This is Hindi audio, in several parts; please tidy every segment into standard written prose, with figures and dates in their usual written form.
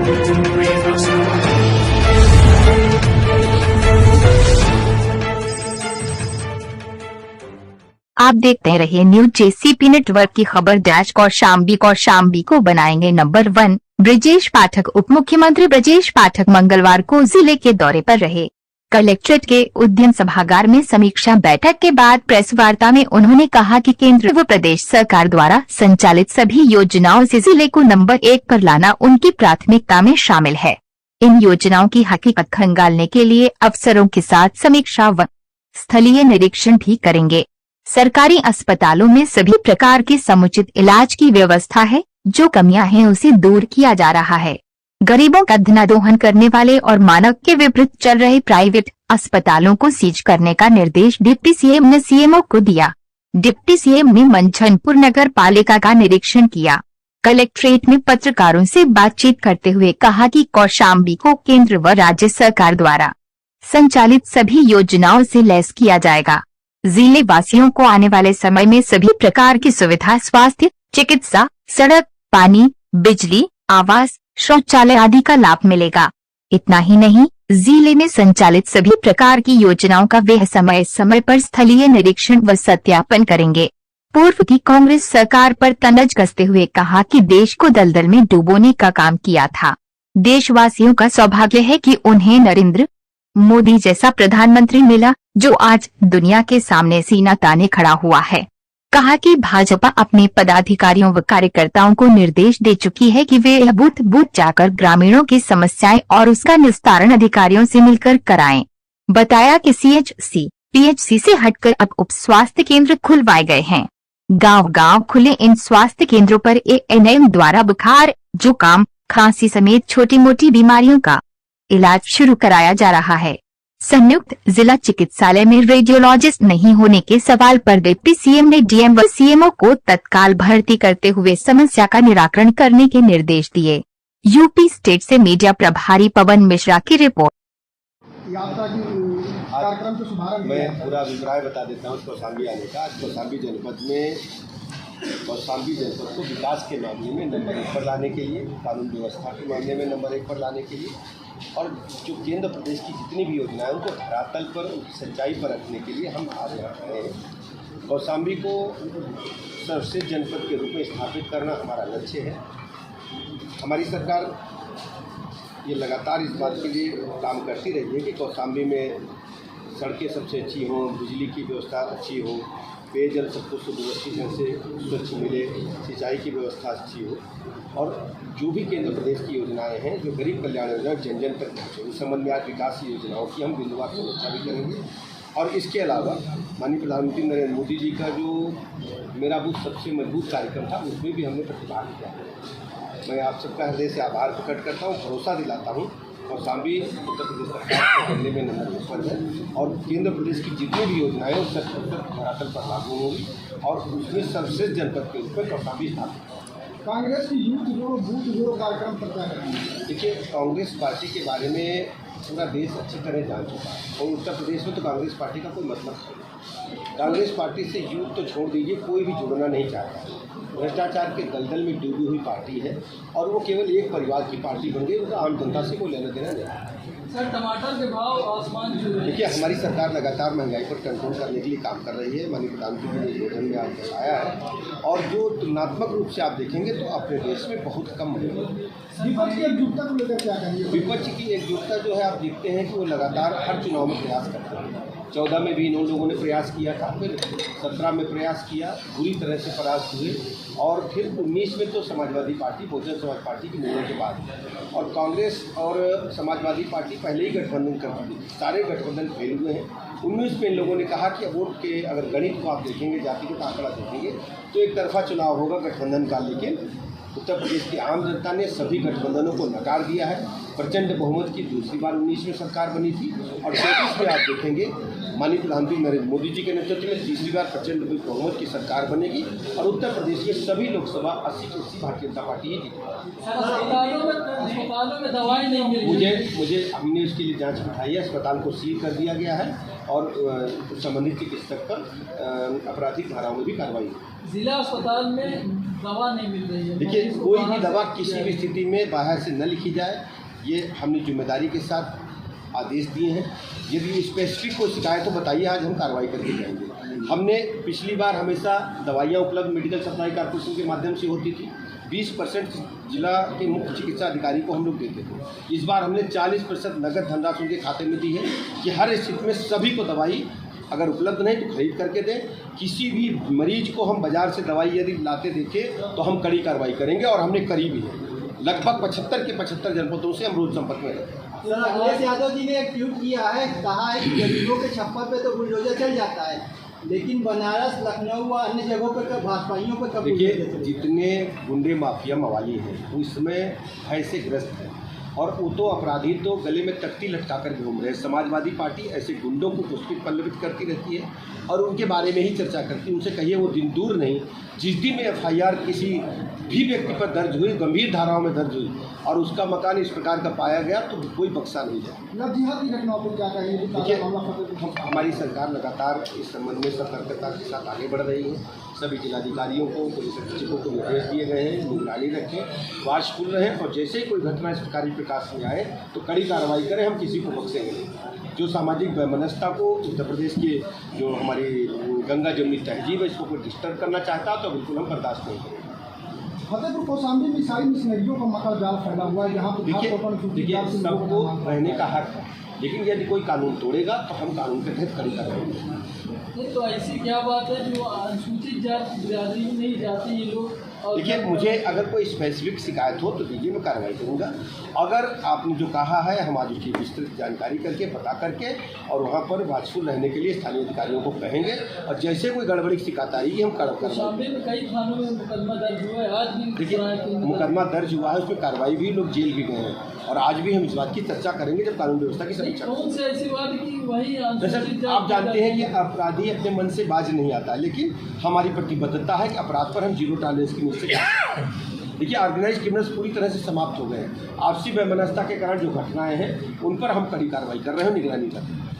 आप देखते रहिए न्यूज जेसीपी नेटवर्क की खबर। कौशाम्बी को बनाएंगे नंबर 1। ब्रजेश पाठक। उप मुख्यमंत्री ब्रजेश पाठक मंगलवार को जिले के दौरे पर रहे। कलेक्ट्रेट के उद्यान सभागार में समीक्षा बैठक के बाद प्रेस वार्ता में उन्होंने कहा कि केंद्र व प्रदेश सरकार द्वारा संचालित सभी योजनाओं से जिले को नंबर 1 पर लाना उनकी प्राथमिकता में शामिल है। इन योजनाओं की हकीकत खंगालने के लिए अफसरों के साथ समीक्षा व स्थलीय निरीक्षण भी करेंगे। सरकारी अस्पतालों में सभी प्रकार के समुचित इलाज की व्यवस्था है, जो कमियां हैं उसे दूर किया जा रहा है। गरीबों का धनादोहन करने वाले और मानक के विपरीत चल रहे प्राइवेट अस्पतालों को सीज करने का निर्देश डिप्टी सीएम ने सीएमओ को दिया। डिप्टी सीएम ने मंझनपुर नगर पालिका का निरीक्षण किया। कलेक्ट्रेट में पत्रकारों से बातचीत करते हुए कहा कि कौशाम्बी को केंद्र व राज्य सरकार द्वारा संचालित सभी योजनाओं से लैस किया जाएगा। जिले वासियों को आने वाले समय में सभी प्रकार की सुविधा, स्वास्थ्य, चिकित्सा, सड़क, पानी, बिजली, आवास, शौचालय आदि का लाभ मिलेगा। इतना ही नहीं, जिले में संचालित सभी प्रकार की योजनाओं का वे समय समय पर स्थलीय निरीक्षण व सत्यापन करेंगे। पूर्व की कांग्रेस सरकार पर तंज कसते हुए कहा कि देश को दलदल में डुबोने का काम किया था। देशवासियों का सौभाग्य है कि उन्हें नरेंद्र मोदी जैसा प्रधानमंत्री मिला, जो आज दुनिया के सामने सीना ताने खड़ा हुआ है। कहा कि भाजपा अपने पदाधिकारियों व कार्यकर्ताओं को निर्देश दे चुकी है कि वे बूथ बूथ जाकर ग्रामीणों की समस्याएं और उसका निस्तारण अधिकारियों से मिलकर कराएं। बताया कि सीएचसी, पीएचसी से हटकर अब उप स्वास्थ्य केंद्र खुलवाए गए हैं। गांव-गांव खुले इन स्वास्थ्य केंद्रों पर एएनएम द्वारा बुखार, जुकाम, खांसी समेत छोटी मोटी बीमारियों का इलाज शुरू कराया जा रहा है। संयुक्त जिला चिकित्सालय में रेडियोलॉजिस्ट नहीं होने के सवाल पर डिप्टी सीएम ने डीएम व सीएमओ को तत्काल भर्ती करते हुए समस्या का निराकरण करने के निर्देश दिए। यूपी स्टेट से मीडिया प्रभारी पवन मिश्रा की रिपोर्ट। यात्रा की कार्यक्रम के शुभारंभ मैं पूरा अभिप्राय बता देता हूँ कौशाम्बी आने का। कौशाम्बी जनपद में कौशाम्बी जनपद को विकास के मामले में नंबर 1 पर लाने के लिए, कानून व्यवस्था के मामले में नंबर 1 पर लाने के लिए और जो केंद्र प्रदेश की जितनी भी योजनाएं उनको धरातल पर सच्चाई पर रखने के लिए हम आज यहाँ खड़े हैं। कौशाम्बी को सर्वश्रेष्ठ जनपद के रूप में स्थापित करना हमारा लक्ष्य है। हमारी सरकार ये लगातार इस बात के लिए काम करती रही है कि कौशाम्बी में सड़कें सबसे अच्छी हों, बिजली की व्यवस्था अच्छी हो, पेयजल सबको सुव्यवस्थित ढंग से स्वच्छ मिले, सिंचाई की व्यवस्था अच्छी हो और जो भी केंद्र प्रदेश की योजनाएं हैं, जो गरीब कल्याण योजना जन जन तक पहुँचे, उस संबंध में आज विकास योजनाओं की हम बिंदुवार समीक्षा भी करेंगे। और इसके अलावा माननीय प्रधानमंत्री नरेंद्र मोदी जी का जो मेरा बूथ सबसे मजबूत कार्यक्रम था, उसमें भी हमने प्रतिभाग किया। मैं आप सबका हृदय से आभार प्रकट करता हूँ, भरोसा दिलाता हूँ कौशाम्बी उत्तर प्रदेश सरकार के करने में नंबर 1 पर है और केंद्र प्रदेश की जितनी भी योजनाएं उस धरातल पर लागू होंगी और उसमें सर्वश्रेष्ठ जनपद के रूप में कौशाम्बी स्थापित है। कांग्रेस की यूथ जोड़ो बूथ जोड़ो कार्यक्रम पर क्या करेंगे? देखिए, कांग्रेस पार्टी के बारे में पूरा देश अच्छी तरह जान चुका है और उत्तर प्रदेश में तो कांग्रेस पार्टी का कोई मतलब नहीं। कांग्रेस पार्टी से यूथ तो छोड़ दीजिए, कोई भी जुड़ना नहीं चाहता। भ्रष्टाचार के दलदल में डूबी हुई पार्टी है और वो केवल एक परिवार की पार्टी बन गई, उनका आम जनता से कोई लेना देना नहीं। सर, टमाटर के भाव आसमान छू रहे हैं। देखिए, हमारी सरकार लगातार महंगाई पर कंट्रोल करने के लिए काम कर रही है। माननीय प्रधानमंत्री ने योजना में आज बताया है और जो तुलनात्मक रूप से आप देखेंगे तो अपने देश में बहुत कम है। विपक्ष की एकजुटता को लेकर क्या कहेंगे? विपक्ष की एकजुटता जो है, आप देखते हैं कि वो लगातार हर चुनाव में प्रयास करते हैं। 14 में भी इन लोगों ने प्रयास किया था, फिर 17 में प्रयास किया, बुरी तरह से परास्त हुए और फिर 19 में तो समाजवादी पार्टी, बहुजन समाज पार्टी के मिलने के बाद और कांग्रेस और समाजवादी पार्टी पहले ही गठबंधन कर दी थी। सारे गठबंधन फेल हुए हैं। 19 में इन लोगों ने कहा कि वोट के अगर गणित को आप देखेंगे, जातिगत आंकड़ा देखेंगे तो एक तरफा चुनाव होगा गठबंधन का, लेकिन उत्तर प्रदेश की आम जनता ने सभी गठबंधनों को नकार दिया है। प्रचंड बहुमत की दूसरी बार 19 में सरकार बनी थी और 34 में आप देखेंगे माननीय प्रधानमंत्री नरेंद्र मोदी जी के नेतृत्व में तीसरी बार प्रचंड बहुमत की सरकार बनेगी और उत्तर प्रदेश में सभी लोकसभा 80 की 80 भारतीय जनता पार्टी ही जीतेगी। अस्पतालों में दवाई नहीं मिली। मुझे हमने उसके लिए जांच बिठाई है, अस्पताल को सील कर दिया गया है और संबंधित चिकित्सक पर आपराधिक धाराओं में भी कार्रवाई हुई। जिला अस्पताल में दवा नहीं मिल रही है। देखिए, मरीज को कोई बाहर भी से दवा किया किसी है। भी स्थिति में बाहर से न लिखी जाए, ये हमने जिम्मेदारी के साथ आदेश दिए हैं। यदि स्पेसिफिक कोई शिकायत हो बताइए, आज हम कार्रवाई करके जाएंगे। हमने पिछली बार हमेशा दवाइयाँ उपलब्ध मेडिकल सप्लाई कॉर्पोरेशन के माध्यम से होती थी, 20% जिला के मुख्य चिकित्सा अधिकारी को हम लोग देते थे। इस बार हमने 40% नगद धनराशि उनके खाते में दी है कि हर स्थिति में सभी को दवाई अगर उपलब्ध नहीं तो खरीद करके दें। किसी भी मरीज को हम बाजार से दवाई यदि लाते देखें तो हम कड़ी कार्रवाई करेंगे, और हमने करी भी है। लगभग 75 के 75 जनपदों से हम रोज संपर्क में रहते हैं। सर, अखिलेश यादव जी ने एक ट्वीट किया है, कहा है कि गरीबों के छप्पर पे तो बुलडोजर चल जाता है, लेकिन बनारस, लखनऊ व अन्य जगहों पर भाजपाइयों पर कब देखिए, बुलडोजर चलेगा? जितने गुंडे माफिया मवाली हैं वो इस समय भय से ग्रस्त हैं, और वो तो अपराधी तो गले में तख्ती लटका कर घूम रहे हैं। समाजवादी पार्टी ऐसे गुंडों को पुष्पित पल्लवित करती रहती है और उनके बारे में ही चर्चा करती है। उनसे कहिए वो दिन दूर नहीं, जिस दिन में FIR किसी भी व्यक्ति पर दर्ज हुई, गंभीर धाराओं में दर्ज हुई, और उसका मकान इस प्रकार का पाया गया तो कोई बख्शा नहीं जाए। लव जिहाद की घटनाओं पर क्या कहेंगे? देखिए, हमारी सरकार लगातार इस संबंध में सतर्कता के साथ आगे बढ़ रही है। सभी जिलाधिकारियों को, पुलिस अधीक्षकों को निर्देश दिए गए हैं, निगरानी रखें, वाचफुल रहें, और जैसे ही कोई घटना सरकारी प्रकाश में आए तो कड़ी कार्रवाई करें। हम किसी को बख्शेंगे नहीं। जो सामाजिक वैमनस्यता को, उत्तर प्रदेश के जो हमारी गंगा जमुनी तहजीब है, इसको कोई डिस्टर्ब करना चाहता तो बिल्कुल हम बर्दाश्त नहीं करेंगे। फतेहपुर कौशाम्बी में सारी मिशनरियों का मकर जाल फैला हुआ है, जहाँ देखिए, सबको रहने का हक है, लेकिन यदि कोई कानून तोड़ेगा तो हम कानून के तहत कड़ी कार्रवाई करेंगे। नहीं तो ऐसी क्या बात है जो अनुसूचित जाति बिरादरी में नहीं जाते ये लोग? और देखिए, मुझे अगर कोई स्पेसिफिक शिकायत हो तो दीजिए, मैं कार्रवाई करूंगा। अगर आपने जो कहा है, हम आज उसकी विस्तृत जानकारी करके, पता करके, और वहाँ पर वाचफुल रहने के लिए स्थानीय अधिकारियों को कहेंगे, और जैसे कोई गड़बड़ी की शिकायत आएगी हम कड़क कार्रवाई। कौशाम्बी में कई थानों में मुकदमा दर्ज हुआ है, आज भी मुकदमा दर्ज हुआ है, उसमें कार्रवाई भी, लोग जेल भी गए हैं, और आज भी हम इस बात की चर्चा करेंगे जब कानून व्यवस्था की समीक्षा कौन से ऐसी बात की वही दरअसल आप जानते हैं कि अपराधी अपने मन से बाज नहीं आता, लेकिन हमारी प्रतिबद्धता है कि अपराध पर हम जीरो टॉलरेंस की नीति से देखिए, ऑर्गेनाइज क्रिमिनल्स पूरी तरह से समाप्त हो गए हैं। आपसी वैमनस्यता के कारण जो घटनाएं हैं उन पर हम कड़ी कार्रवाई कर रहे हैं, निगरानी कर रहे हैं।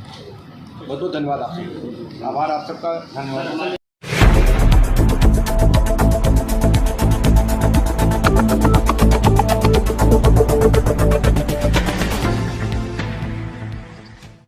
बहुत बहुत धन्यवाद आपसे, आभार आप सबका, धन्यवाद।